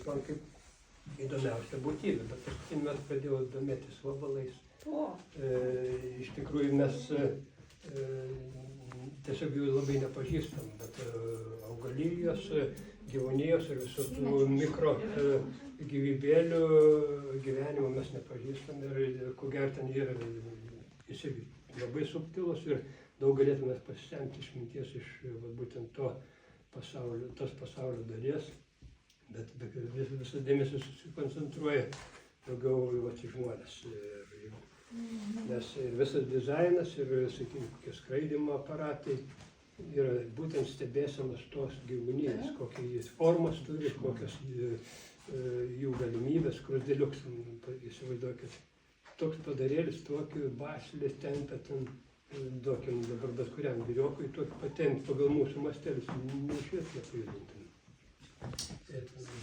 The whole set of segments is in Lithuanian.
man kaip įdomiausia būtybė, bet paskui mes pradėjome domėtis vabalais. Iš tikrųjų mes tiesiog jų labai nepažįstam, bet augalijos, gyvūnijos ir visų tų mikro gyvybėlių gyvenimo mes nepažįstam ir ko gero ten yra labai subtilus ir daug galėtume pasisemti išminties iš būtent tos pasaulio dalies, bet visas dėmesys susikoncentruoja daugiau į žmones. Nes ir visas dizainas ir, sakykime, kokie skraidymo aparatai yra būtent stebėsenos tos gyvūnijos, kokie jis formas turi, kokios jų galimybės, skruzdėliuks, įsivaizduokit, toks padarėlis, tokį basilės tempia ten, duokim dabar bet kuriam vyriokui, tokį patempti pagal mūsų mastelius, neišvies nepajudintume.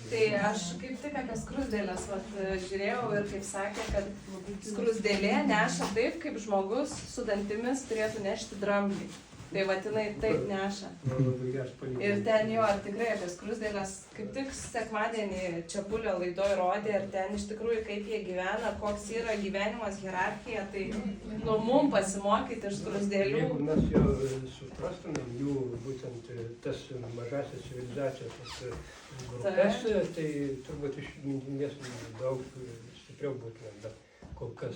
Tai aš kaip tik apie skruzdėlės žiūrėjau ir kaip sakė, kad skruzdėlė neša taip, kaip žmogus su dantimis turėtų nešti dramblį. Tai jinai taip neša. Ir ten jo, tikrai apie skruzdėlės, kaip tik sekmadienį Čepulio laidoj rodė, ir ten iš tikrųjų kaip jie gyvena, koks yra gyvenimas, hierarchija, tai mum pasimokyti iš skruzdėlių. Jeigu mes jau suprastumėm jų būtent tas mažasias civilizacijos grupės, tai turbūt išmintingesnė daug stipriau būtumėm, bet kol kas,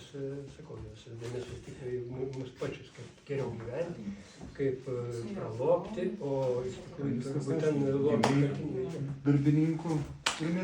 sakau, visas dėmesys tikrai mus pačius, kaip geriau gyventi, kaip pralopti, o iš tikrųjų turbūt ten lopti darbininkų ir